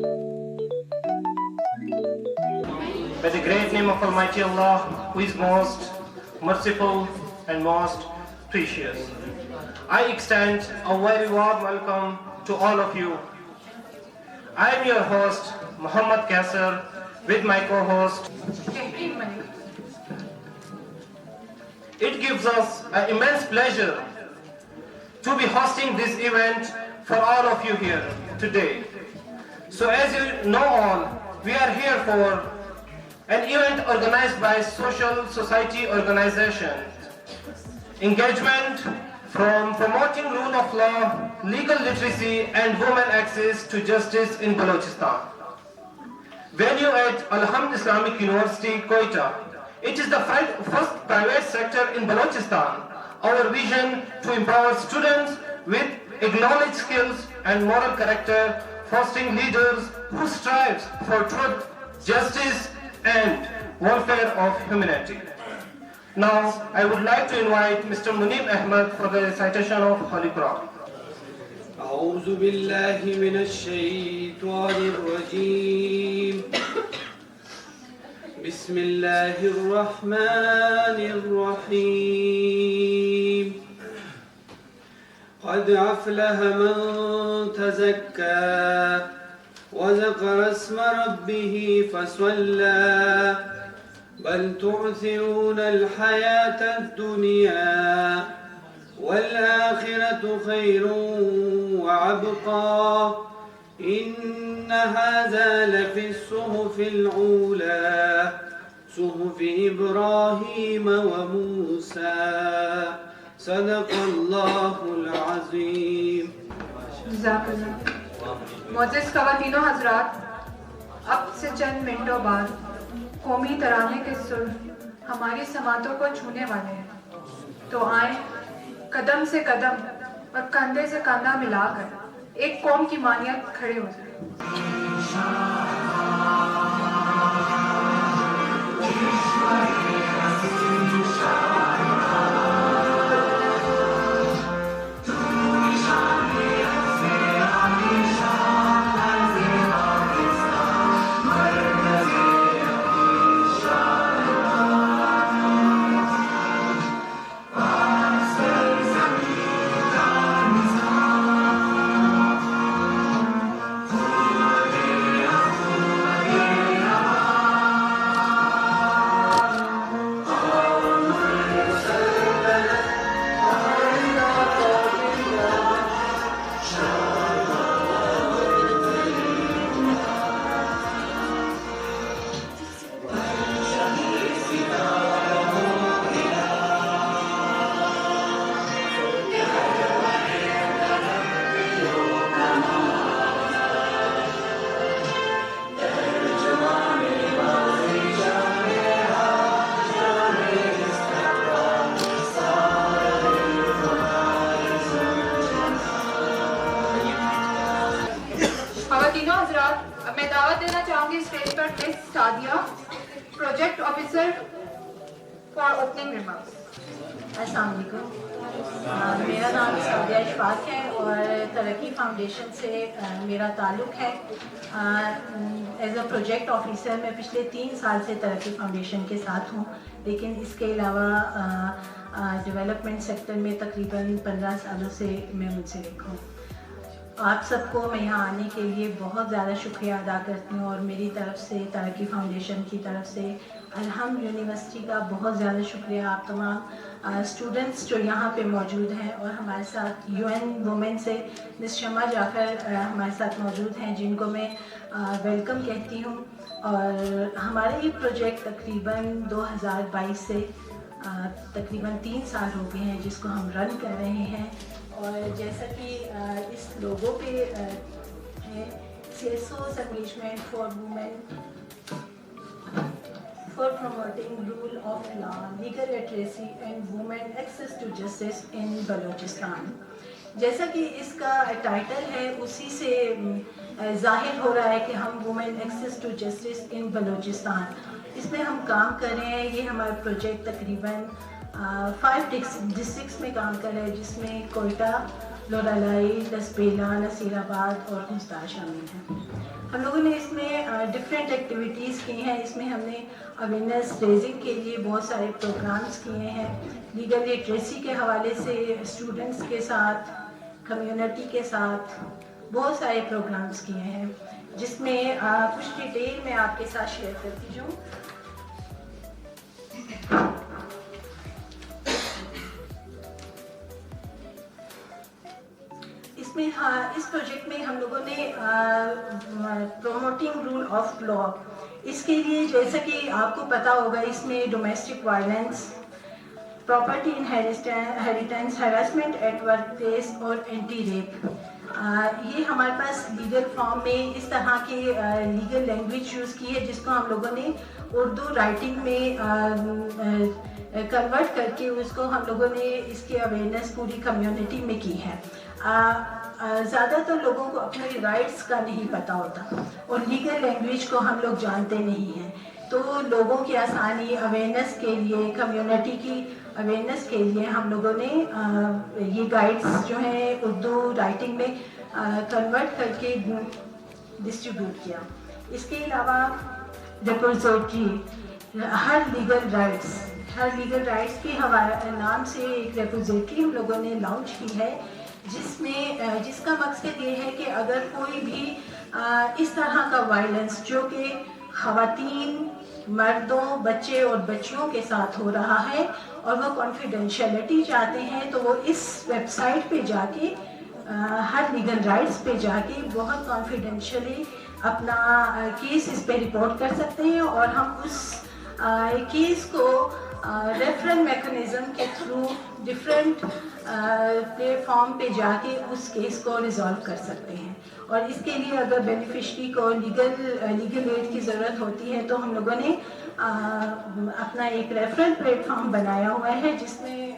By the great name of Almighty Allah, who is most merciful and most precious, I extend a very warm welcome to all of you. I am your host, Muhammad Kassar, with my co-host. It gives us an immense pleasure to be hosting this event for all of you here today. So as you know all, we are here for an event organized by social society organization. Engagement from promoting rule of law, legal literacy and women access to justice in Balochistan. Venue at Al-Hamd Islamic University, Quetta. It is the first private sector in Balochistan. Our vision to empower students with acknowledged skills and moral character, fostering leaders who strive for truth, justice and welfare of humanity. Now, I would like to invite Mr. Munib Ahmed for the recitation of Holy Quran. أعوذ بالله من الشيطان الرجيم بسم الله الرحمن الرحيم قد أفلح من تزكى وذكر اسم ربه فصلى بل تؤثرون الحياة الدنيا والآخرة خير وأبقى إن هذا لفي الصحف الأولى صحف إبراهيم وموسى صدق الله العظيم. جزاک اللہ. معزز خواتین و حضرات، اب سے چند منٹوں بعد قومی ترانے کے سر ہماری سماعتوں کو چھونے والے ہیں، تو آئیں قدم سے قدم اور کندھے سے کندھا ملا کر ایک قوم کی مانیت کھڑے ہو جائیں. خواتین و حضرات، اب میں دعوت دینا چاہوں گی stage per miss Sadia, project officer for opening remarks. السلام علیکم. میرا نام سعدیہ اشفاق ہے اور ترقی فاؤنڈیشن سے میرا تعلق ہے. ایز اے پروجیکٹ آفیسر میں پچھلے 3 سال سے ترقی فاؤنڈیشن کے ساتھ ہوں، لیکن اس کے علاوہ ڈیولپمنٹ سیکٹر میں تقریباً 15 سالوں سے میں منسلک ہوں. آپ سب کو میں یہاں آنے کے لیے بہت زیادہ شکریہ ادا کرتی ہوں، اور میری طرف سے ترقی فاؤنڈیشن کی طرف سے الحمد یونیورسٹی کا بہت زیادہ شکریہ. آپ تمام اسٹوڈنٹس جو یہاں پہ موجود ہیں، اور ہمارے ساتھ UN وومن سے مس شمع جعفر ہمارے ساتھ موجود ہیں، جن کو میں ویلکم کہتی ہوں. اور ہمارے یہ پروجیکٹ تقریباً 2022 سے تقریباً 3 سال ہو گئے ہیں جس کو ہم رن کر رہے ہیں. اور جیسا کہ اس لوگوں پہ ہے CSO's engagement for women for promoting rule of law, legal literacy and women access to justice in Balochistan. جیسا کہ اس کا ٹائٹل ہے اسی سے ظاہر ہو رہا ہے کہ ہم women access to justice in Balochistan اس میں ہم کام کر رہے ہیں. یہ ہمارا پروجیکٹ تقریباً 5 ڈسٹرکٹس میں کام کر رہا ہے، جس میں کوئٹہ، लोरालाई, लसबेला, नसीराबाद और मुस्तार शामिल हैं। हम लोगों ने इसमें डिफरेंट एक्टिविटीज़ की हैं। इसमें हमने अवेयरनेस रेजिंग के लिए बहुत सारे प्रोग्राम्स किए हैं। लीगल लिटरेसी के हवाले से स्टूडेंट्स के साथ, कम्युनिटी के साथ बहुत सारे प्रोग्राम्स किए हैं, जिसमें कुछ डिटेल मैं आपके साथ शेयर करती हूँ। इसमें इस प्रोजेक्ट में हम लोगों ने प्रोमोटिंग रूल ऑफ लॉ, इसके लिए जैसा कि आपको पता होगा, इसमें domestic violence, property inheritance, harassment at work place और एंटी रेप, ये हमारे पास लीगल फॉर्म में इस तरह की लीगल लैंग्वेज यूज़ की है, जिसको हम लोगों ने उर्दू राइटिंग में कन्वर्ट करके उसको हम लोगों ने इसकी अवेयरनेस पूरी कम्युनिटी में की है। ज़्यादातर लोगों को अपने राइट्स का नहीं पता होता और लीगल लैंग्वेज को हम लोग जानते नहीं हैं, तो लोगों की आसानी, अवेयरनेस के लिए, कम्युनिटी की अवेयरनेस के लिए हम लोगों ने ये गाइड्स जो हैं उर्दू राइटिंग में कन्वर्ट करके डिस्ट्रीब्यूट किया। इसके अलावा रिपोजिटरी, हर लीगल राइट्स के नाम से एक रिपोजिटरी हम लोगों ने लॉन्च की है, जिसका मकसद ये है कि अगर कोई भी इस तरह का वायलेंस जो कि ख़वातीन, मर्दों, बच्चे और बच्चियों के साथ हो रहा है और वो कॉन्फिडेंशियलिटी चाहते हैं, तो वो इस वेबसाइट पे जाके हर लीगल राइट्स पे जाके बहुत कॉन्फिडेंशियली अपना केस इस पे रिपोर्ट कर सकते हैं और हम उस केस को रेफरल मैकेनिज़्म के थ्रू डिफरेंट प्लेटफॉर्म पे जाके उस केस को रिजॉल्व कर सकते हैं। और इसके लिए अगर बेनिफिशरी को लीगल एड की ज़रूरत होती है, तो हम लोगों ने अपना एक रेफरल प्लेटफॉर्म बनाया हुआ है, जिसमें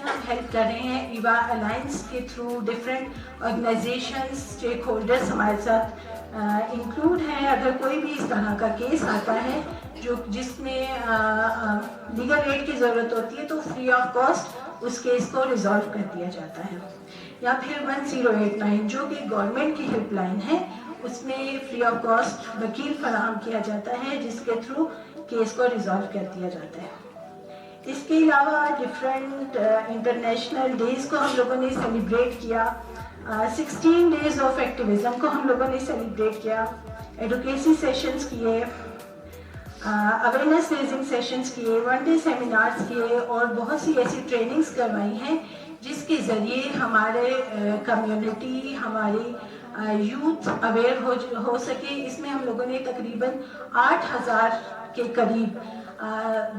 हम हेल्प कर रहे हैं। ईवा अलायंस के through different organisations, stakeholders हमारे साथ इंक्लूड हैं। अगर कोई भी इस तरह का केस आता है जिसमें लीगल एड की ज़रूरत होती है, तो फ्री ऑफ कॉस्ट उस केस को रिजॉल्व कर दिया जाता है। या फिर 1089 जो कि गवर्नमेंट की हेल्पलाइन है, उसमें फ्री ऑफ कॉस्ट वकील फराहम किया जाता है, जिसके थ्रू केस को रिजॉल्व कर दिया जाता है। इसके अलावा डिफरेंट इंटरनेशनल डेज़ को हम लोगों ने सेलिब्रेट किया। 16 डेज़ ऑफ एक्टिविज़म को हम लोगों ने सेलिब्रेट किया। एडवोकेसी सेशंस किए, अवेयरनेस रेजिंग सेशंस किए, वन डे सेमिनार्स किए और बहुत सी ऐसी ट्रेनिंग्स करवाई हैं, जिसके ज़रिए हमारे कम्युनिटी, हमारी यूथ अवेयर हो सके। इसमें हम लोगों ने तकरीबन 8000 के करीब,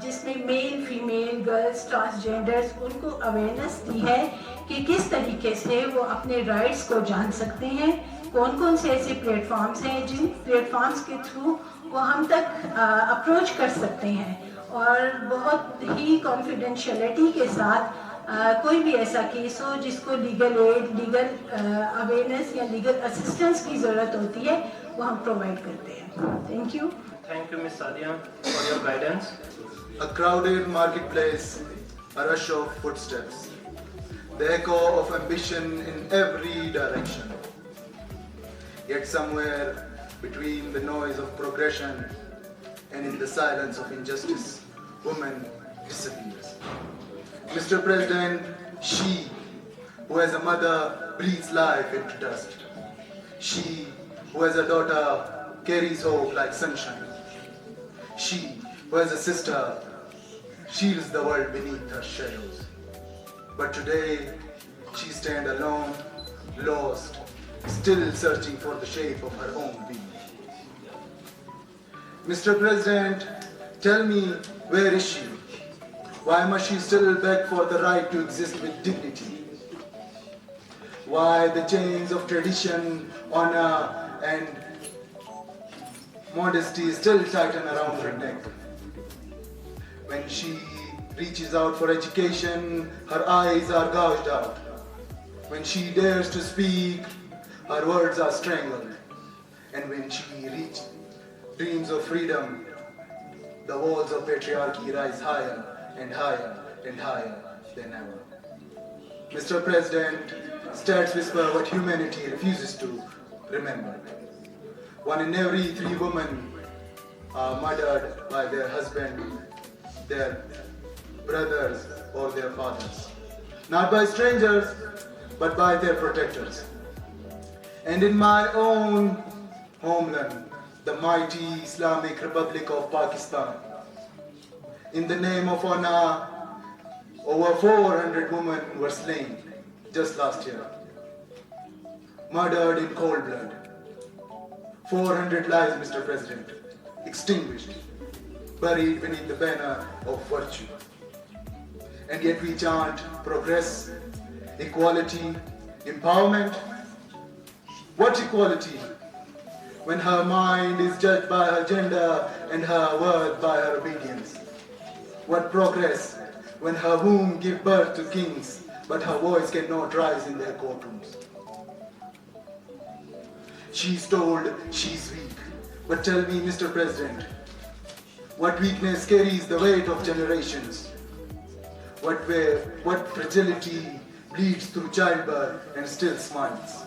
जिसमें मेल, फीमेल, गर्ल्स, ट्रांसजेंडर्स, उनको अवेयरनेस दी है कि किस तरीके से वो अपने राइट्स को जान सकते हैं। कौन कौन से ऐसे प्लेटफॉर्म्स हैं जिन प्लेटफॉर्म्स के थ्रू वो हम तक अप्रोच कर सकते हैं और बहुत ही कॉन्फिडेंशियलिटी के साथ कोई भी ऐसा केस हो जिसको लीगल एड, लीगल अवेयरनेस या लीगल असिस्टेंस की ज़रूरत होती है, वो हम प्रोवाइड करते हैं। Thank you. Thank you, Ms. Sadia, for your guidance. A crowded marketplace, a rush of footsteps, the echo of ambition in every direction. Yet somewhere between the noise of progression and in the silence of injustice, woman disappears. Mr. President, she who as a mother breathes life into dust, she who as a daughter carries hope like sunshine, she who as a sister shields the world beneath her shadows. But today she stands alone, lost, still searching for the shape of her own being. Mr. President, tell me, where is she? Why must she still beg for the right to exist with dignity? Why the chains of tradition, honor, and modesty still tighten around her neck? When she reaches out for education, her eyes are gouged out. When she dares to speak, her words are strangled. And when she dreams of freedom, the walls of patriarchy rise higher and higher and higher than ever. Mr. President, stats whisper what humanity refuses to remember. 1 in every 3 women are murdered by their husband, their brothers, or their fathers. Not by strangers, but by their protectors. And in my own homeland, the mighty Islamic Republic of Pakistan, in the name of honor, over 400 women were slain just last year, murdered in cold blood. 400 lives, Mr. President, extinguished, buried beneath the banner of virtue. And yet we chant progress, equality, empowerment. What equality when her mind is judged by her gender and her worth by her obedience? What progress when her womb gives birth to kings, but her voice cannot rise in their courtrooms? She's told she's weak. But tell me, Mr. President, what weakness carries the weight of generations? What fragility bleeds through childbirth and still smiles?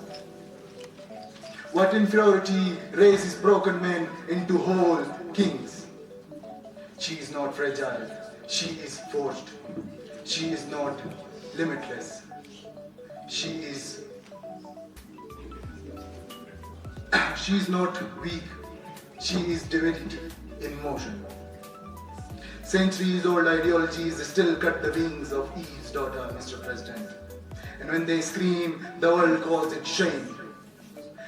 What inferiority raises broken men into whole kings? She is not fragile. She is forged. She is not limitless. She is not weak. She is divinity in motion. Centuries-old ideologies still cut the wings of Eve's daughter, Mr. President. And when they scream, the world calls it shame.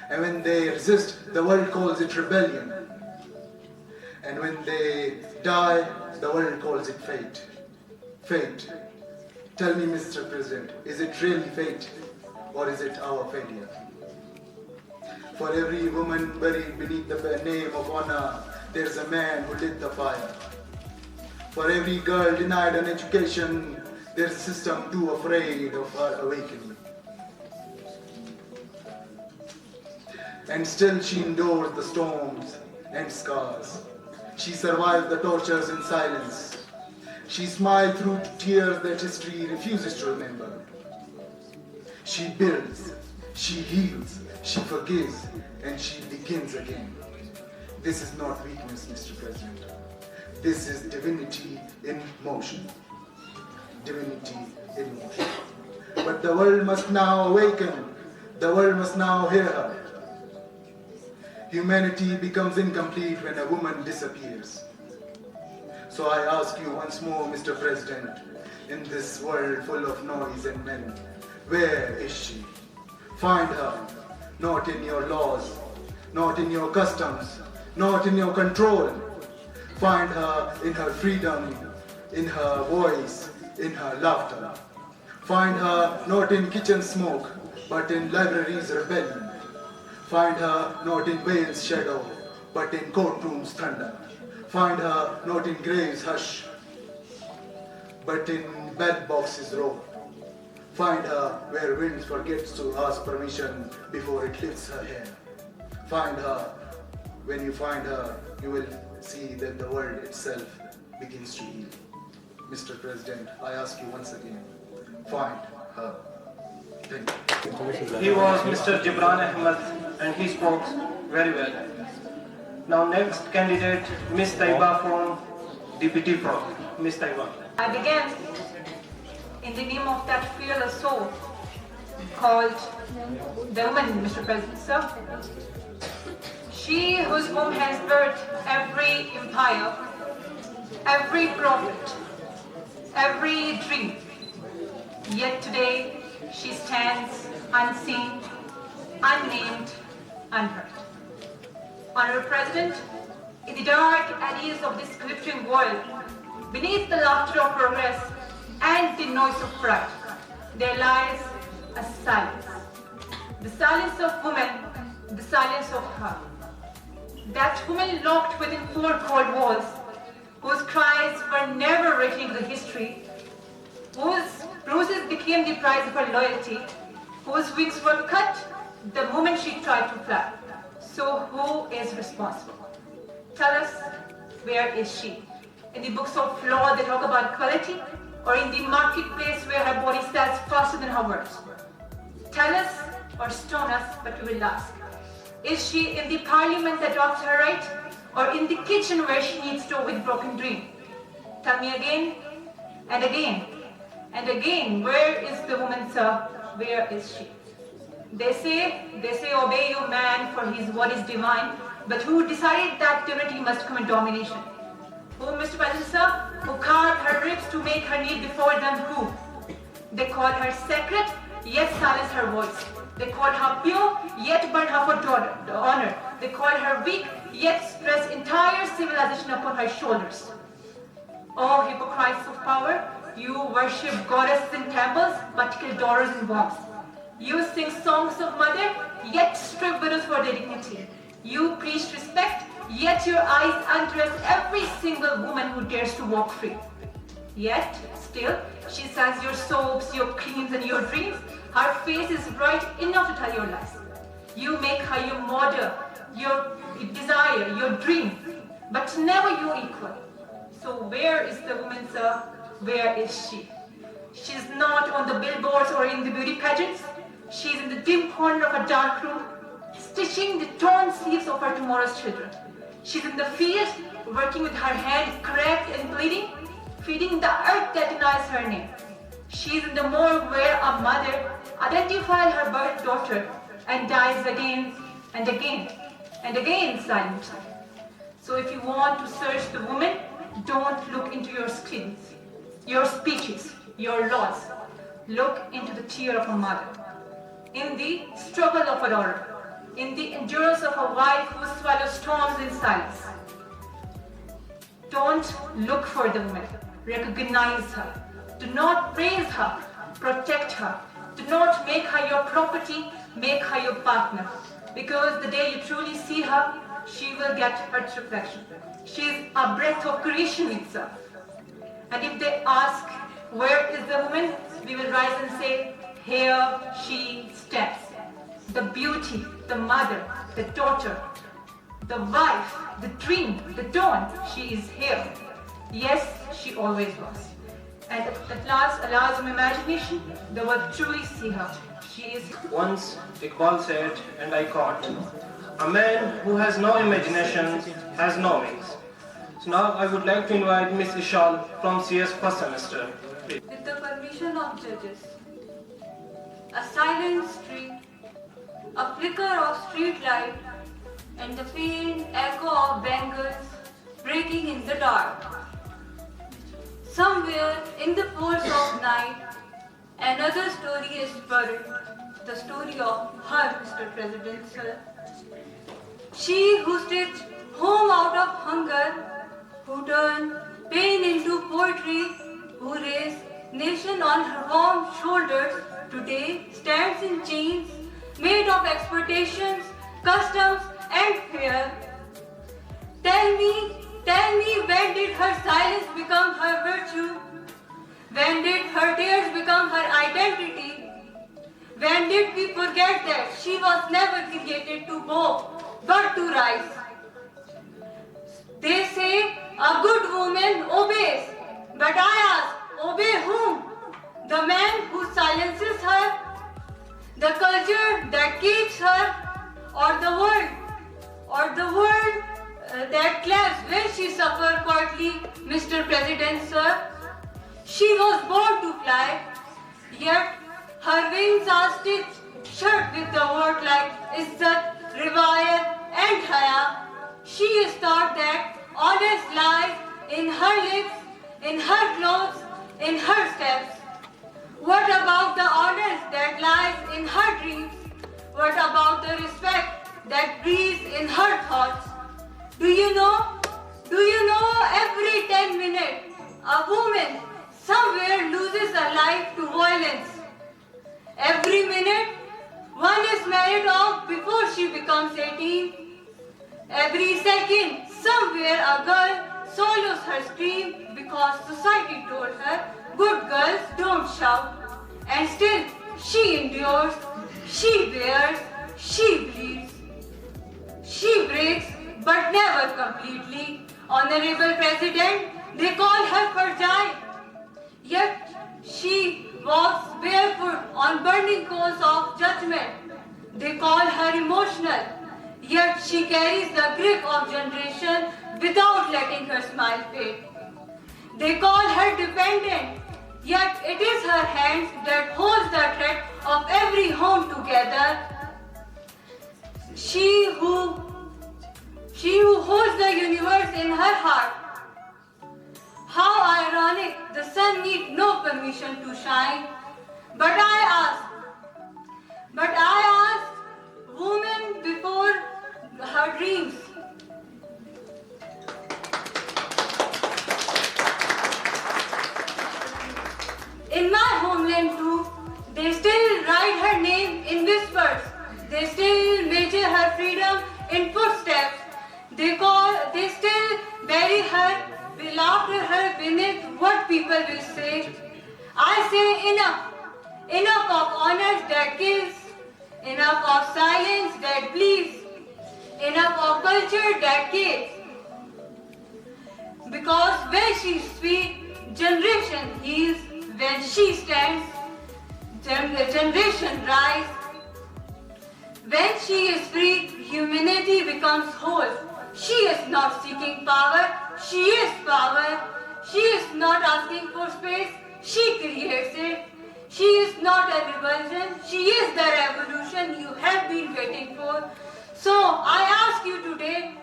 And when they resist, the world calls it rebellion. And when they die, the world calls it fate. Fate. Tell me, Mr. President, is it really fate or is it our failure? For every woman buried beneath the name of honor, there's a man who lit the fire. For every girl denied an education, there's a system too afraid of her awakening. And still she endured the storms and scars. She survived the tortures in silence. She smiled through tears that history refuses to remember. She builds, she heals, she forgives, and she begins again. This is not weakness, Mr. President. This is divinity in motion. Divinity in motion. But the world must now awaken. The world must now hear her. Humanity becomes incomplete when a woman disappears. So I ask you once more, Mr. President, in this world full of noise and men, where is she? Find her, not in your laws, not in your customs, not in your control. Find her in her freedom, in her voice, in her laughter. Find her not in kitchen smoke, but in libraries' rebellion. Find her not in Bale's shadow, but in courtrooms' thunder. Find her not in graves' hush, but in ballot boxes' roar. Find her where wind forgets to ask permission before it lifts her hair. Find her. When you find her, you will see that the world itself begins to heal. Mr. President, I ask you once again, find her. Thank you. He was Mr. Gibran Ahmed and he spoke very well. Now next candidate, Ms. Taiba from Deputy Pro. Ms. Taiba. I began in the name of that fearless soul called the woman, Mr. President, sir. She whose womb has birthed every empire, every prophet, every dream. Yet today she stands unseen, unnamed, unheard. Honorable President, in the dark alleys of this glittering world, beneath the laughter of progress and the noise of pride, there lies a silence. The silence of woman, the silence of her. That woman locked within 4 cold walls, whose cries were never written into the history, whose bruises became the price of her loyalty, whose wings were cut the moment she tried to fly. So who is responsible? Tell us, where is she? In the books of law they talk about equality, or in the marketplace where her body sells faster than her words? Tell us or stone us, but we will ask. Is she in the parliament that robs her right, or in the kitchen where she eats dough with broken dream? Tell me again and again and again, where is the woman, sir? Where is she? They say, obey your man, for his word is divine. But who decided that divinity must come in domination? Who, Mr. President, sir? Who carved her ribs to make her kneel before them? Who? They called her sacred, yet silence her voice. They called her pure, yet burn her for honor. They called her weak, yet stress entire civilization upon her shoulders. Oh, hypocrites of power, you worship goddesses in temples, but kill daughters in wombs. You sing songs of mother, yet strip widows for their dignity. You preach respect, yet your eyes undress every single woman who dares to walk free. Yet, still, she sells your soaps, your creams and your dreams. Her face is bright enough to tell your lies. You make her your model, your desire, your dream, but never your equal. So where is the woman, sir? Where is she? She is not on the billboards or in the beauty pageants. She is in the dim corner of a dark room, stitching the torn sleeves of her tomorrow's children. She's in the field, working with her hand cracked and bleeding, feeding the earth that denies her name. She's in the morgue where a mother identifies her birth daughter and dies again and again and again silently. So if you want to search the woman, don't look into your screens, your speeches, your laws. Look into the tear of a mother, in the struggle of a daughter, in the endurance of a wife who swallows storms in silence. Don't look for the woman, recognize her. Do not praise her, protect her. Do not make her your property, make her your partner. Because the day you truly see her, she will get her reflection. She is a breath of creation itself. And if they ask, where is the woman? We will rise and say, here she stands. The beauty, the mother, the daughter, the wife, the dream, the dawn, she is here. Yes, she always was. And at last, alas of imagination, they will truly see her. She is here. Once Iqbal said, and I quote, a man who has no imagination has no wings. So now I would like to invite Miss Ishal from CS first semester. With the permission of judges, a silent street, a flicker of street light, and the faint echo of bangles breaking in the dark. Somewhere in the folds of night, another story is buried, the story of her, Mr. President, sir. She who stitched home out of hunger, who turned pain into poetry, who raised nation on her warm shoulders, today stands in chains made of expectations, customs and fear. Tell me, when did her silence become her virtue? When did her tears become her identity? When did we forget that she was never created to go, but to rise? They say a good woman obeys, but I ask, obey whom? The man who silences her, the culture that keeps her, or the world that claps when she suffers quietly, Mr. President, sir. She was born to fly, yet her wings are stitched shut with the word like Izzat, Riwayat and Haya. She is taught that honest lies in her lips, in her clothes, in her steps. What about the honor that lies in her dreams? What about the respect that breathes in her thoughts? Do you know every 10 minutes a woman somewhere loses a life to violence? Every minute one is married off before she becomes 18. Every second somewhere a girl swallows her scream because society told her good girls don't shout. And still she endures, she bears, she bleeds. She breaks, but never completely. Honorable President, they call her fragile. Yet she walks barefoot on burning coals of judgment. They call her emotional, yet she carries the grip of generation without letting her smile fade. They call her dependent, yet it is her hands that holds the thread of every home together. She who holds the universe in her heart. How ironic, the sun needs no permission to shine. But I ask, woman before her dreams. In my homeland too, they still write her name in whispers. They still measure her freedom in footsteps. They still bury her, will laughter her beneath what people will say. I say enough of honors that kills, enough of silence that bleeds, enough of culture that kills. Because when she speaks, generation heals. When she stands, generation rise. When she is free, humanity becomes whole. She is not seeking power, she is power. She is not asking for space, she creates it. She is not a revulsion, she is the revolution you have been waiting for. So I ask you today,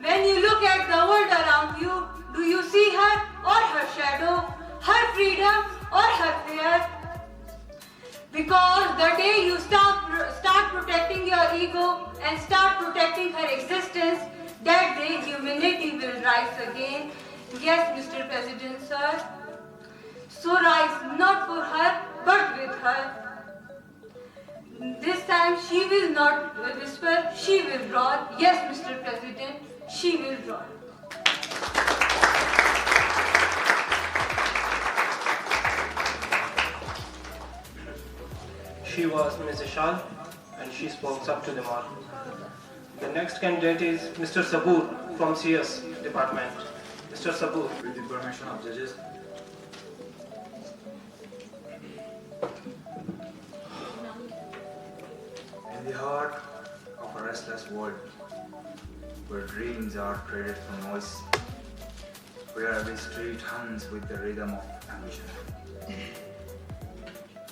when you look at the world around you, do you see her or her shadow, her freedom or her fear? Because the day you start protecting your ego and start protecting her existence, that day humanity will rise again. Yes, Mr. President, sir. So rise not for her, but with her. This time she will not whisper, she will roar. Yes, Mr. President, she will roar. She was Ms. Ishal and she spoke up to the mark. The next candidate is Mr. Sabur from CS department. Mr. Sabur. With the permission of judges. In the heart of a restless world, where dreams are traded for noise, where every street hums with the rhythm of ambition,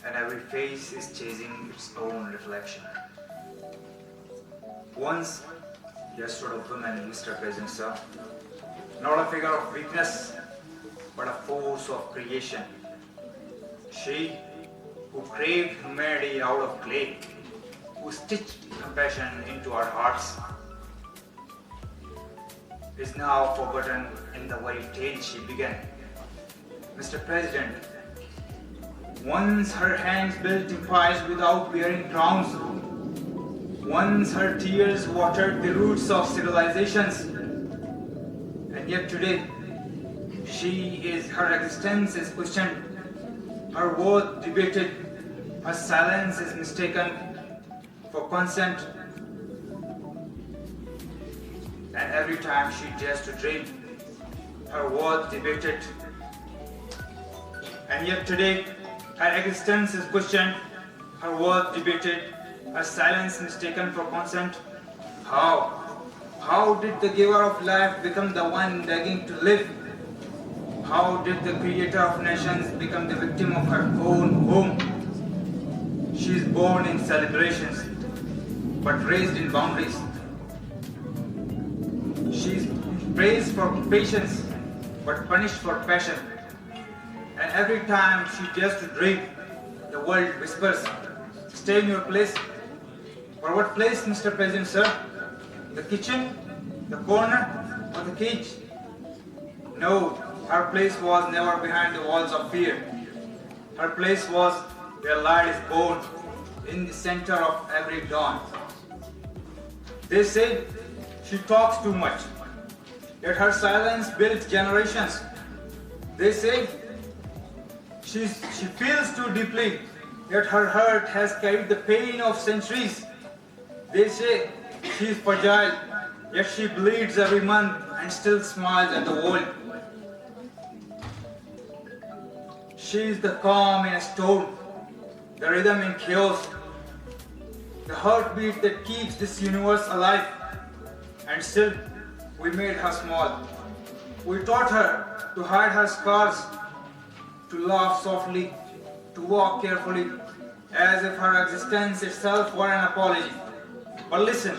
and every face is chasing its own reflection. Once there stood a woman, Mr. President, sir, not a figure of weakness, but a force of creation. She who craved humanity out of clay, who stitched compassion into our hearts, is now forgotten in the very tale she began. Mr. President, once her hands built empires without wearing crowns, once her tears watered the roots of civilizations, and yet today, her existence is questioned, her worth debated, her silence is mistaken for consent, and every time she dares to dream, her worth debated, and yet today, her existence is questioned, her worth debated, her silence mistaken for consent. How did the giver of life become the one begging to live? How did the creator of nations become the victim of her own home? She is born in celebrations, but raised in boundaries. She is praised for patience, but punished for passion. And every time she dares to dream, the world whispers, stay in your place. For what place, Mr. President, sir? The kitchen, the corner, or the cage? No, her place was never behind the walls of fear. Her place was where light is born, in the center of every dawn. They say she talks too much, yet her silence built generations. They say she feels too deeply, yet her heart has carried the pain of centuries. They say she is fragile, yet she bleeds every month and still smiles at the world. She is the calm in a storm, the rhythm in chaos, the heartbeat that keeps this universe alive. And still, we made her small. We taught her to hide her scars, to laugh softly, to walk carefully, as if her existence itself were an apology. But listen,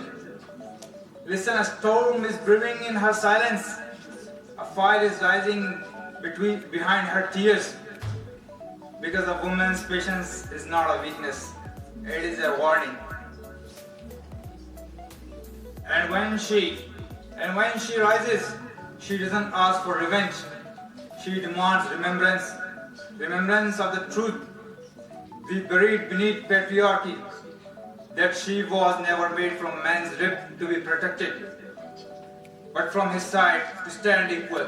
a storm is brewing in her silence. A fire is rising behind her tears. Because a woman's patience is not a weakness, it is a warning. And when she rises, she doesn't ask for revenge. She demands remembrance of the truth we buried beneath patriarchy, that she was never made from man's rib to be protected, but from his side to stand equal.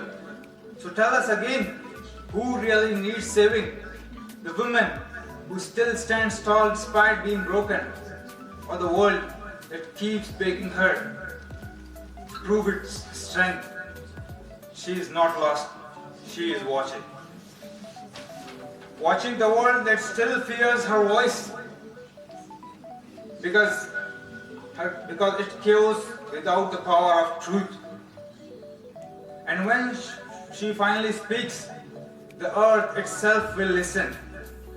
So tell us again, who really needs saving? The woman who still stands tall despite being broken, or the world that keeps begging her to prove its strength? She is not lost, she is watching. Watching the world that still fears her voice, because it kills without the power of truth. And when she finally speaks, the earth itself will listen,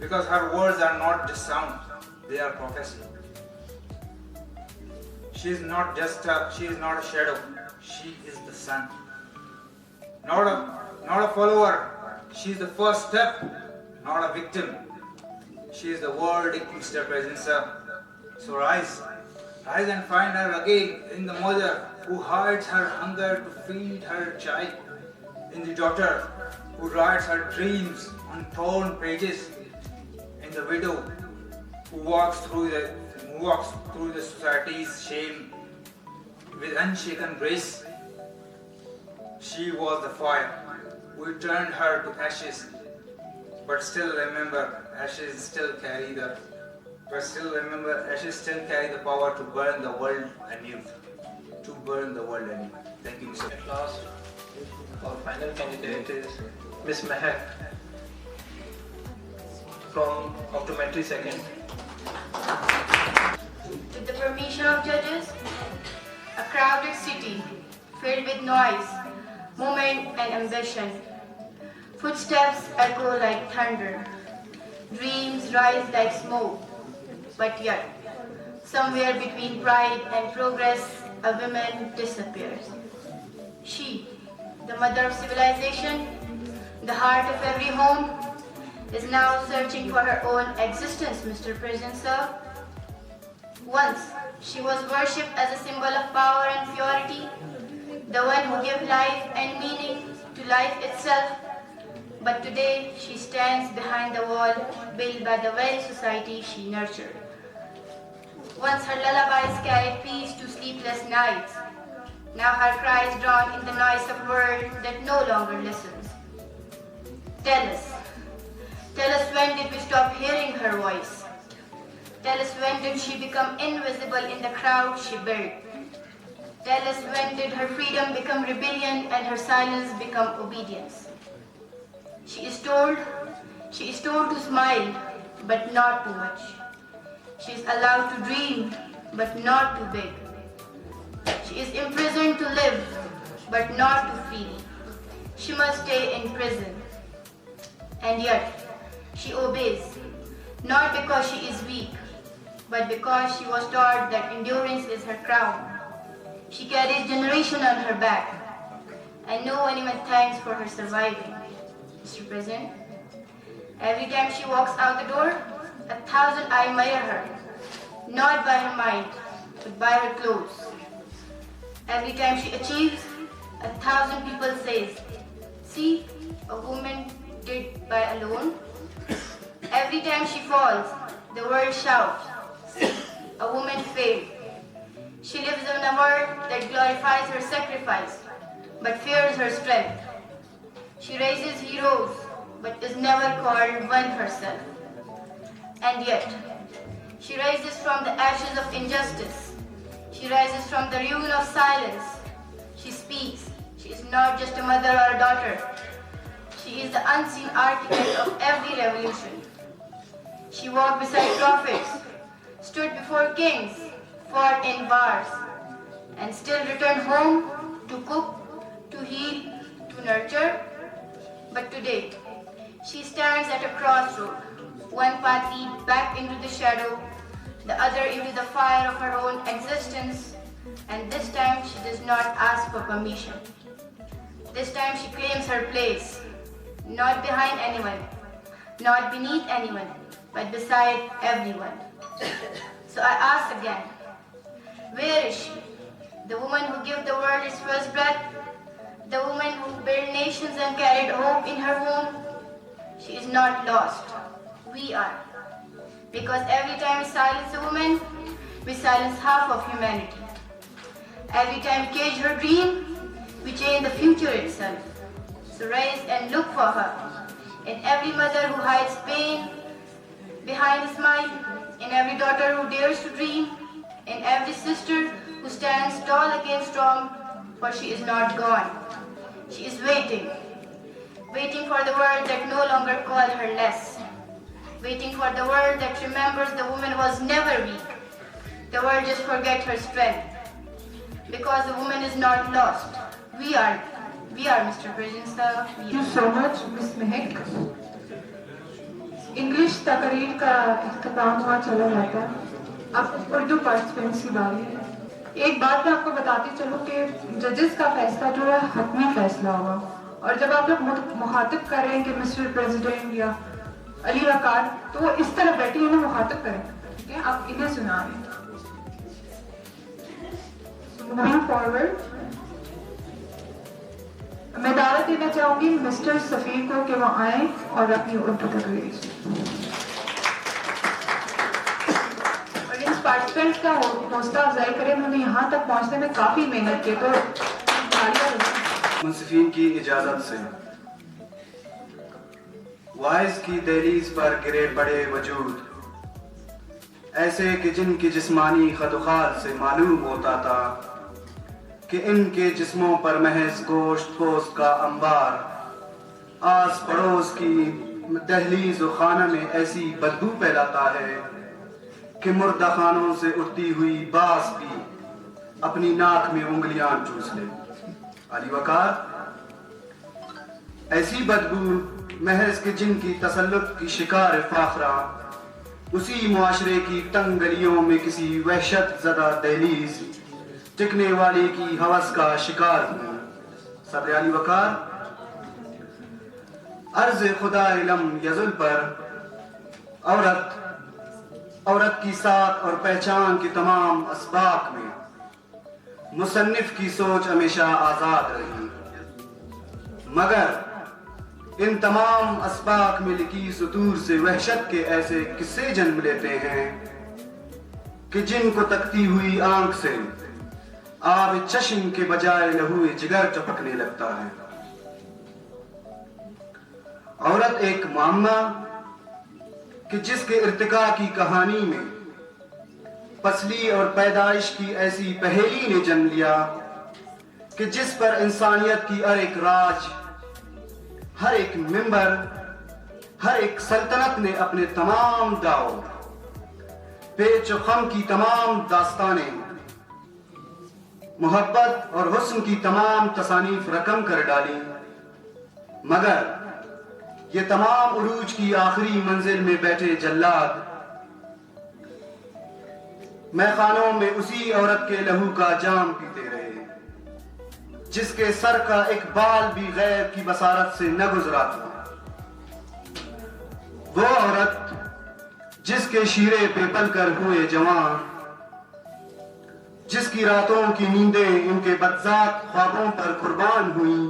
because her words are not just sound, they are prophecy. She is not a shadow, she is the sun. Not a follower, she is the first step, not a victim. She is the verdict, Mr. President, sir. So rise and find her again in the mother who hides her hunger to feed her child, in the daughter who writes her dreams on torn pages, in the widow who walks through the society's shame with unshaken grace. She was the fire. We turned her to ashes, but still remember, ashes still carry the power to burn the world anew. Thank you, Mr. At last, our final candidate is Miss Mehak from Optometry Second. With the permission of judges, a crowded city filled with noise, movement and ambition. Footsteps echo like thunder. Dreams rise like smoke. But yet, somewhere between pride and progress, a woman disappears. She, the mother of civilization, the heart of every home, is now searching for her own existence, Mr. President, sir. Once, she was worshipped as a symbol of power and purity, the one who gave life and meaning to life itself. But today, she stands behind the wall built by the very society she nurtured. Once her lullabies carried peace to sleepless nights. Now her cries drown in the noise of a world that no longer listens. Tell us when did we stop hearing her voice? Tell us when did she become invisible in the crowd she built? Tell us when did her freedom become rebellion and her silence become obedience? She is told to smile, but not too much. She is allowed to dream, but not too big. She is imprisoned to live, but not to feel. She must stay in prison. And yet, she obeys, not because she is weak, but because she was taught that endurance is her crown. She carries generation on her back, and no one even thanks for her surviving. Mr. President, every time she walks out the door, 1,000 admire her, not by her mind, but by her clothes. Every time she achieves, 1,000 people say, see, a woman did by alone. Every time she falls, the world shouts, see, a woman failed. She lives in a world that glorifies her sacrifice, but fears her strength. She raises heroes, but is never called one herself. And yet, she rises from the ashes of injustice. She rises from the ruin of silence. She speaks. She is not just a mother or a daughter. She She is the unseen architect of every revolution. She walked beside prophets, stood before kings, fought in wars, and still returned home to cook, to heal, to nurture. But today, she stands at a crossroad. One path leads back into the shadow, the other into the fire of her own existence, and this time she does not ask for permission. This time she claims her place, not behind anyone, not beneath anyone, but beside everyone. So I ask again, where is she? The woman who gave the world its first breath, the woman who built nations and carried hope in her womb. She is not lost. We are. Because every time we silence a woman, we silence half of humanity. Every time we cage her dream, we change the future itself. So rise and look for her. In every mother who hides pain behind a smile, in every daughter who dares to dream, in every sister who stands tall against storm, for she is not gone. She is waiting. Waiting for the world that no longer call her less. Waiting for the world that remembers the woman was never weak. The world just forget her strength. Because the woman is not lost. We are, Mr. President, sir. Thank you so much, Miss Mehak. English तकरीर का इख्तिताम हुआ चला जाता है. अब Urdu participants की बारी है. एक बात मैं आपको बताती चलूँ कि जजेस का फैसला जो है हतमी फैसला होगा. और जब आप लोग मुखातिब कर रहे हैं कि मिस्टर प्रेसिडेंट या अली वकार, तो वो इस तरह बैठी इन्हें मुखातिब करें. ठीक है, आप इन्हें सुना रहे हैं. मूविंग फॉरवर्ड, मैं दावत देना चाहूंगी मिस्टर सफीर को कि वो आए और अपनी उर्दू तकरीर और इन पार्टिसिपेंट्स का हौसला अफजाई करें. उन्होंने यहाँ तक पहुँचने में काफी मेहनत की. तो मुंसिफीन की इजाजत से वाइज की दहलीज पर गिरे पड़े वजूद ऐसे कि जिनकी जिस्मानी खदुखाल से मालूम होता था कि इनके जिस्मों पर महज गोश्त पोस्ट का अंबार. आस पड़ोस की दहलीज और खाना में ऐसी बदबू फैलाता है कि मुर्दा खानों से उठती हुई बास भी अपनी नाक में उंगलियां चूस ले. अली वकार, ऐसी बदबू महज कि जिनकी तसल्लुत की शिकार फाखरा उसी मुआशरे की तंग गलियों में किसी वहशत ज़दा दहलीज टिकने वाली की हवस का शिकार हूँ. सब्र अली वकार, अर्ज़ खुदा इलम यजुल पर औरत की साख और पहचान की तमाम असबाक में मुसन्निफ की सोच हमेशा आजाद रही. मगर इन तमाम असबाक में लिखी सुतूर से वहशत के ऐसे किस्से जन्म लेते हैं कि जिनको तकती हुई आंख से आब चश्म के बजाय लहू जिगर टपकने लगता है. औरत एक मामला कि जिसके इर्तिका की कहानी में पसली और पैदाइश की ऐसी पहेली ने जन्म लिया कि जिस पर इंसानियत की हर एक राज, हर एक मिंबर, हर एक सल्तनत ने अपने तमाम दाव, पेच और खम की तमाम दास्तानें, मोहब्बत और हुस्न की तमाम तसानीफ रकम कर डाली. मगर ये तमाम उरूज की आखिरी मंजिल में बैठे जल्लाद मैखानों में उसी औरत के लहू का जाम पीते रहे जिसके सर का एक बाल भी गैर की बसारत से न गुजरा था. वो औरत जिसके शीरे पे पलकर हुए जवान, जिसकी रातों की नींदें इनके बदजात ख्वाबों पर कुर्बान हुई,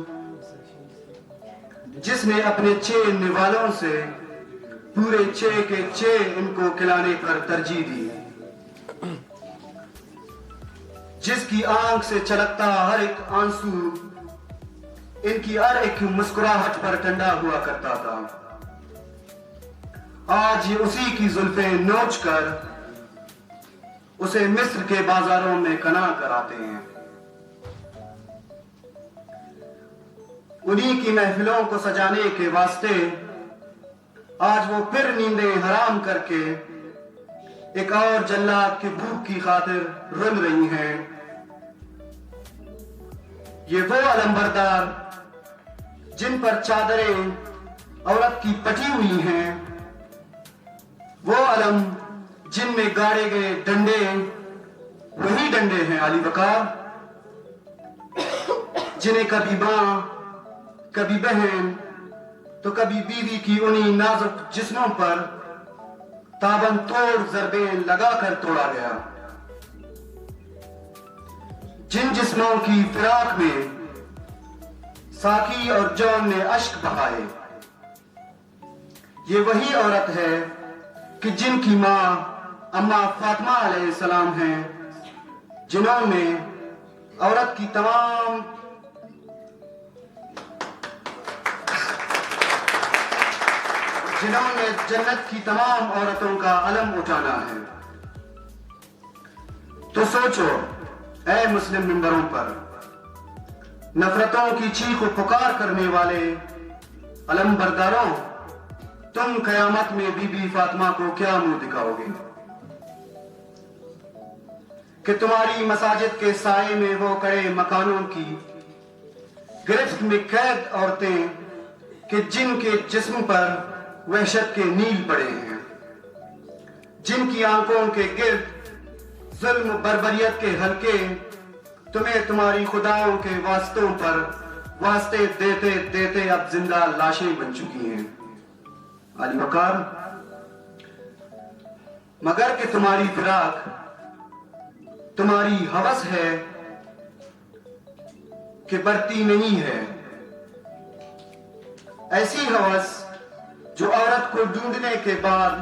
जिसने अपने 6 निवालों से पूरे 6 के 6 इनको खिलाने पर तरजीह दी, जिसकी आंख से छलकता हर एक आंसू इनकी हर एक मुस्कुराहट पर ठंडा हुआ करता था. आज ये उसी की जुल्फें नोच कर उसे मिस्र के बाजारों में कना कराते हैं. انہی کی محفلوں کو سجانے کے واسطے آج وہ پھر نیندیں حرام کر کے ایک اور جلاد کی بھوک کی خاطر رل رہی ہیں. یہ وہ علمبردار جن پر چادریں عورت کی پٹی ہوئی ہیں، وہ علم جن میں گاڑے گئے ڈنڈے وہی ڈنڈے ہیں علی وقار، جنہیں کبھی ماں، کبھی بہن تو کبھی بیوی کی انہی نازک جسموں پر تابن توڑ ضربیں لگا کر توڑا گیا. جن جسموں کی فراق میں ساقی اور جون نے اشک بہائے، یہ وہی عورت ہے کہ جن کی ماں اماں فاطمہ علیہ السلام ہیں، جنہوں نے عورت کی تمام جنہوں نے جنت کی تمام عورتوں کا علم اٹھانا ہے. تو سوچو اے مسلم ممبروں پر نفرتوں کی چیخ و پکار کرنے والے علم برداروں، تم قیامت میں بی بی فاطمہ کو کیا منہ دکھاؤ گے کہ تمہاری مساجد کے سائے میں وہ کڑے مکانوں کی گرفت میں قید عورتیں کہ جن کے جسم پر وحشت کے نیل پڑے ہیں، جن کی آنکھوں کے گرد ظلم و بربریت کے حلقے تمہیں تمہاری خداؤں کے واسطوں پر واسطے دیتے دیتے اب زندہ لاشیں بن چکی ہیں. علی وقار، مگر کہ تمہاری فراق تمہاری ہوس ہے کہ برتی نہیں ہے، ایسی ہوس جو عورت کو ڈھونڈنے کے بعد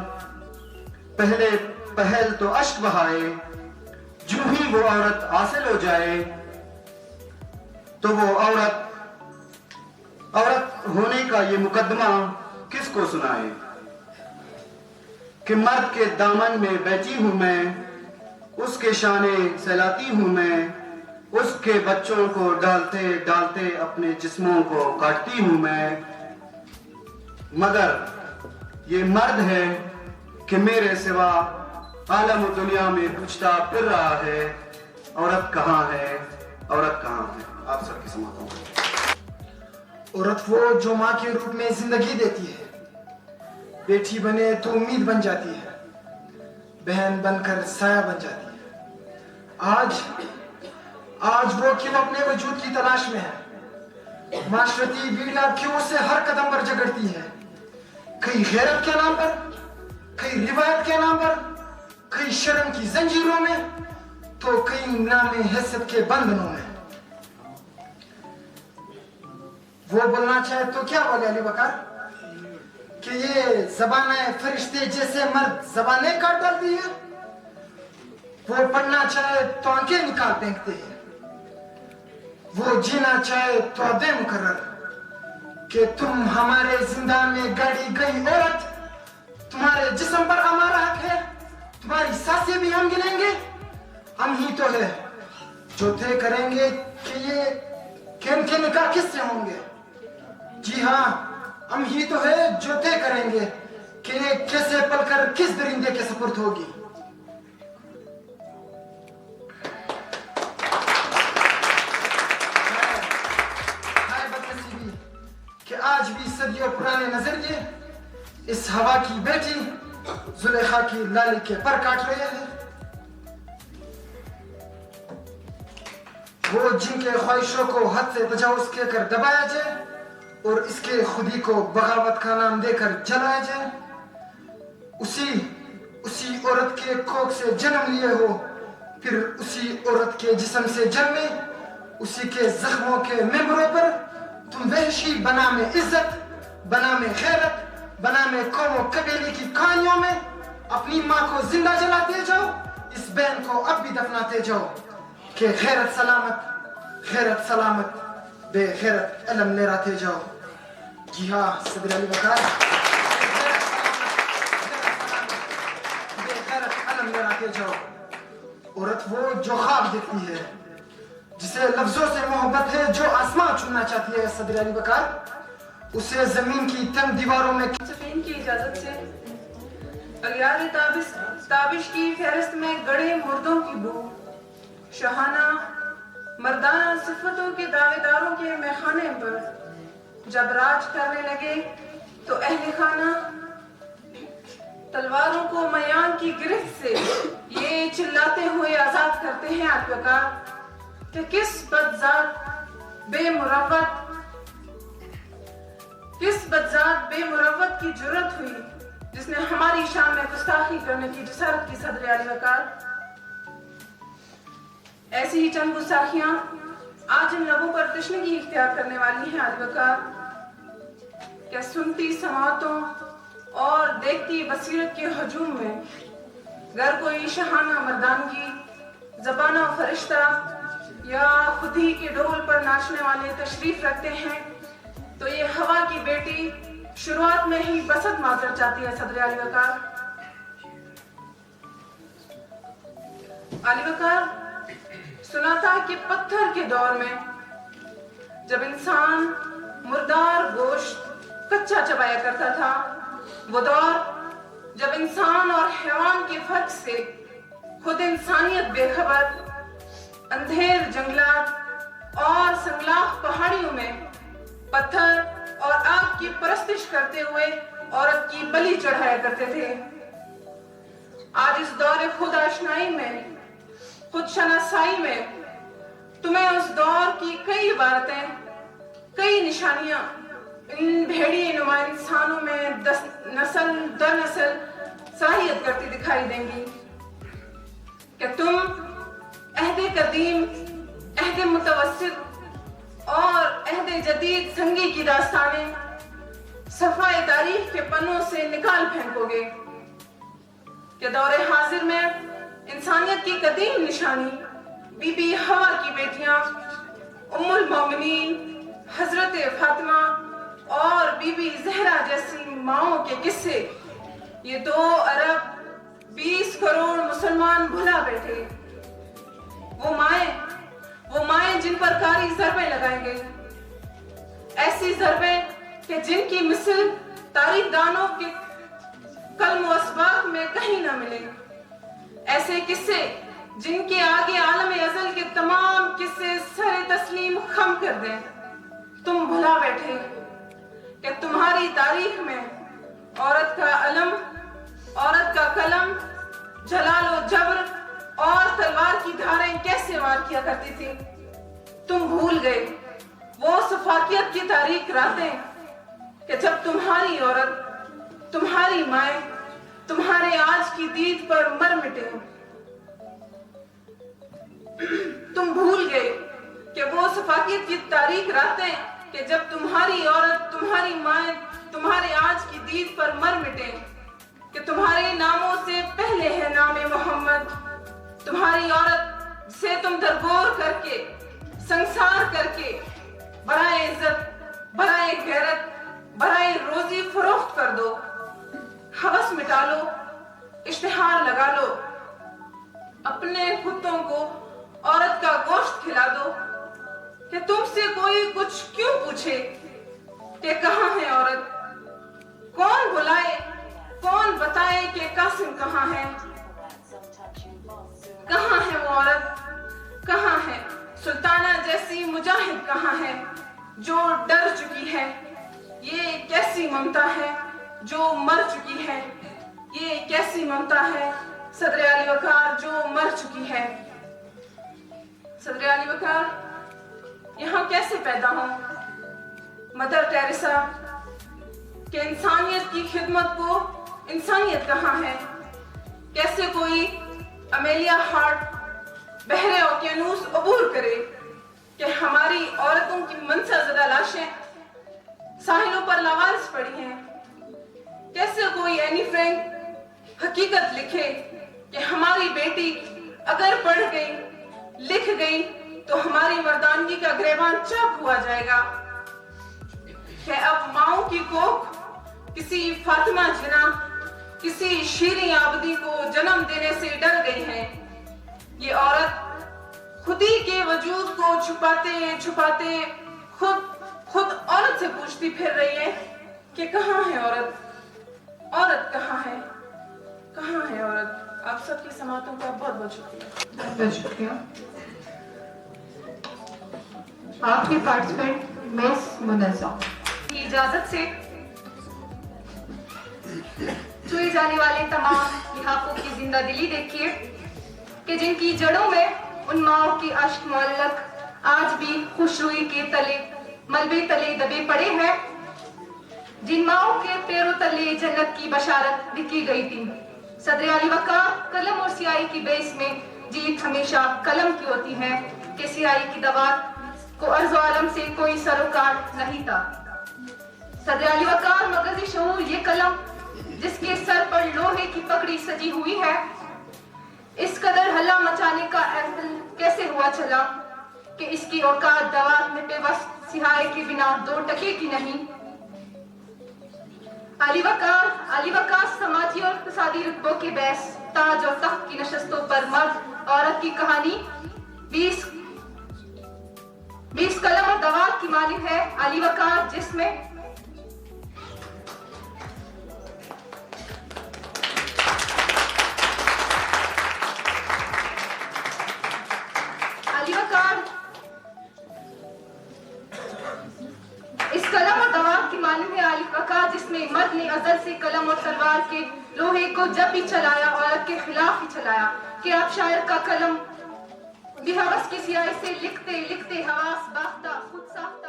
پہل تو اشک بہائے، جو ہی وہ عورت حاصل ہو جائے تو وہ عورت ہونے کا یہ مقدمہ کس کو سنائے کہ مرد کے دامن میں بیٹھی ہوں میں، اس کے شانے سہلاتی ہوں میں، اس کے بچوں کو ڈالتے ڈالتے اپنے جسموں کو کاٹتی ہوں میں، مگر یہ مرد ہے کہ میرے سوا عالم و دنیا میں پوچھتا پھر رہا ہے عورت کہاں ہے، عورت کہاں ہے. آپ سب کی سماعت ہوں. عورت وہ جو ماں کے روپ میں زندگی دیتی ہے، بیٹی بنے تو امید بن جاتی ہے، بہن بن کر سایہ بن جاتی ہے. آج وہ کیوں اپنے وجود کی تلاش میں ہے، معاشرتی بیڑا کیوں اسے ہر قدم پر جگڑتی ہے، کئی غیرت کے نام پر، کئی روایت کے نام پر، کئی شرم کی زنجیروں میں تو کئی نام حیثیت کے بندھنوں میں. وہ بولنا چاہے تو کیا بولے علی وقار کہ یہ زبانیں فرشتے جیسے مرد زبانیں کاٹ ڈالتی ہے، وہ پڑھنا چاہے تو آنکھیں نکال پھینکتے ہیں، وہ جینا چاہے تو ادے مقرر کہ تم ہمارے زندان میں گاڑی گئی عورت، تمہارے جسم پر ہمارا حق ہے، تمہاری سانسیں بھی ہم گنیں گے. ہم ہی تو ہے جو طے کریں گے کہ یہ ان کے نکاح کس سے ہوں گے. جی ہاں، ہم ہی تو ہے جو طے کریں گے کہ یہ کیسے پل کر کس درندے کے سپرد ہوگی. بدنصیبی کہ آج بھی صدیوں پرانے نظریے اس ہوا کی بیٹی زلیخا کی لالی کے پر کاٹ رہے ہیں. وہ جن کے خواہشوں کو حد سے تجاوز کے کر دبایا جائے اور اس کے خودی کو بغاوت کا نام دے کر جلایا جائے، اسی عورت کے کوکھ سے جنم لیے ہو، پھر اسی عورت کے جسم سے جنمے، اسی کے زخموں کے ممبروں پر تم وحشی بنا میں عزت، بنا میں غیرت، بنا میں قوم و قبیلے کی کہانیوں میں اپنی ماں کو زندہ جلاتے جاؤ، اس بہن کو اب بھی دفناتے جاؤ کہ غیرت سلامت بے غیرت علم لہراتے جاؤ. جی ہاں صدر علی وقار، بے غیرت علم لہراتے جاؤ. عورت وہ جو خواب دیکھتی ہے، جسے لفظوں سے محبت ہے، جو آسمان چھونا چاہتی ہے صدر علی وقار، اسے زمین کی تنگ دیواروں میں سفین کی اجازت سے اغیار تابش کی فہرست میں گڑے مردوں کی بو، شاہانہ مردانہ صفتوں کے دعوے داروں کے میخانے پر جب راج کرنے لگے تو اہل خانہ تلواروں کو میان کی گرفت سے یہ چلاتے ہوئے آزاد کرتے ہیں علی وقار کہ کس بدذات بے مروت کی جرت ہوئی جس نے ہماری شان میں گستاخی کرنے کی جسارت کی صدر علی وقار. ایسی ہی چند گستاخیاں آج ان لبوں پر تشنگی اختیار کرنے والی ہیں علی وقار. کیا سنتی سماعتوں اور دیکھتی بصیرت کے ہجوم میں گر کوئی شاہانہ مردانگی، زبانہ فرشتہ یا خود ہی کے ڈول پر ناچنے والے تشریف رکھتے ہیں تو یہ ہوا کی بیٹی شروعات میں ہی بسط معذر چاہتی ہے صدر علی وقار. علی وقار سنا تھا کہ پتھر کے دور میں جب انسان مردار گوشت کچا چبایا کرتا تھا، وہ دور جب انسان اور حیوان کے فرق سے خود انسانیت بے خبر اندھیر جنگلات اور سنگلاخ پہاڑیوں میں پتھر اور آگ کی پرستش کرتے ہوئے عورت کی بلی چڑھایا کرتے تھے. آج اس دور خود آشنائی میں، خود شناسائی میں تمہیں اس دور کی کئی عبارتیں، کئی نشانیاں ان بھیڑی نما انسانوں میں نسل در نسل صلاحیت کرتی دکھائی دیں گی کہ تم عہد قدیم، عہد متوسط اور عہد جدید سنگی کی داستانیں صفحہ تاریخ کے پنوں سے نکال پھینکو گے کہ دور حاضر میں انسانیت کی قدیم نشانی بی بی ہوا کی بیٹیاں ام المومنین حضرت فاطمہ اور بی بی زہرا جیسی ماؤں کے قصے یہ 2 ارب 20 کروڑ مسلمان بھلا بیٹھے، وہ مائیں جن پر کاری ضربیں لگائیں گے، ایسی ضربیں کہ جن کی مثل تاریخ دانوں کے قلم و اسباق میں کہیں نہ ملے، ایسے قصے جن کے آگے عالم ازل کے تمام قصے سر تسلیم خم کر دیں. تم بھلا بیٹھے کہ تمہاری تاریخ میں عورت کا علم، عورت کا قلم، جلال و جبر اور تلوار کی دھاریں کیسے وار کیا کرتی تھی. تم بھول گئے وہ سفاکیت کی تاریخ راتیں کہ جب تمہاری عورت، تمہاری مائیں تمہارے آج کی دید پر مر مٹے. تم بھول گئے کہ وہ سفاکیت کی تاریخ راتیں کہ جب تمہاری عورت، تمہاری مائیں تمہارے آج کی دید پر مر مٹے، کہ تمہارے ناموں سے پہلے ہے نام محمد. تمہاری عورت سے تم درگور کر کے، سنسار کر کے برائے عزت، برائے غیرت، برائے روزی فروخت کر دو، ہوس مٹا لو، اشتہار لگا لو، اپنے کتوں کو عورت کا گوشت کھلا دو کہ تم سے کوئی کچھ کیوں پوچھے کہ کہاں ہے عورت. کون بلائے، کون بتائے کہ قاسم کہاں ہے. کہاں ہے وہ عورت، کہاں ہے سلطانہ جیسی مجاہد، کہاں ہے جو ڈر چکی ہے. یہ کیسی ممتا ہے جو مر چکی ہے، یہ کیسی ممتا ہے صدر علی وقار جو مر چکی ہے. صدر علی وقار یہاں کیسے پیدا ہوں؟ مدر ٹیریسا کہ انسانیت کی خدمت کو انسانیت کہاں ہے. کیسے کوئی امیلیا ہارٹ بحر اوکیانوس عبور کرے کہ ہماری عورتوں کی منسا زدہ لاشیں ساحلوں پر لاوارث پڑی ہیں. کیسے کوئی اینی فرینک حقیقت لکھے کہ ہماری بیٹی اگر پڑھ گئی، لکھ گئی تو ہماری مردانگی کا گریبان چاک ہوا جائے گا. کہ اب ماؤں کی کوکھ کسی فاطمہ جنا، کسی شیریں آبدی کو جنم دینے سے ڈر گئی ہے. یہ عورت خودی کے وجود کو چھپاتے چھپاتے خود عورت سے پوچھتی پھر رہی ہے کہ کہاں ہے عورت؟ عورت کہاں ہے؟ کہاں ہے عورت؟ آپ سب کی سماعتوں کا بہت بہت شکریہ. بہت شکریہ. آپ کی پارٹیسپینٹ مس منزہ کی اجازت سے چھوئے جانے والے تمام لحافوں کی زندہ دلی دیکھیے کہ جن کی جڑوں میں ان ماؤں کی اشک معلق آج بھی خوشروئی کے تلے ملبے تلے دبے پڑے ہیں، جن ماؤں کے پیروں تلے جنت کی بشارت لکھی گئی تھی. صدر علی وقار قلم اور سیاہی کی بیس میں جیت ہمیشہ قلم کی ہوتی ہے کہ سیاہی کی دوات کو ارض و عالم سے کوئی سروکار نہیں تھا. صدر علی وقار مغزی شعور یہ قلم جس کے سر پر لوہے کی پکڑی سجی ہوئی ہے، اس قدر ہلا مچانے کا عزم کیسے ہوا چلا کہ اس کی اوقات دوات میں پیوست سیاہی کے بنا 2 ٹکے کی نہیں. علی وقار سماجی اور اقتصادی رتبوں کے بیس تاج اور تخت کی نشستوں پر مرد عورت کی کہانی 20 قلم اور دوات کی مالک ہے. علی وقار جس میں اس قلم اور دوات کی مانند ہے علی وقار جس میں مرد نے ازل سے قلم اور تلوار کے لوہے کو جب بھی چلایا عورت کے خلاف ہی چلایا کہ اب شاعر کا قلم بھی ہوس کی سیاہی سے لکھتے لکھتے حواس باختہ خود ساختہ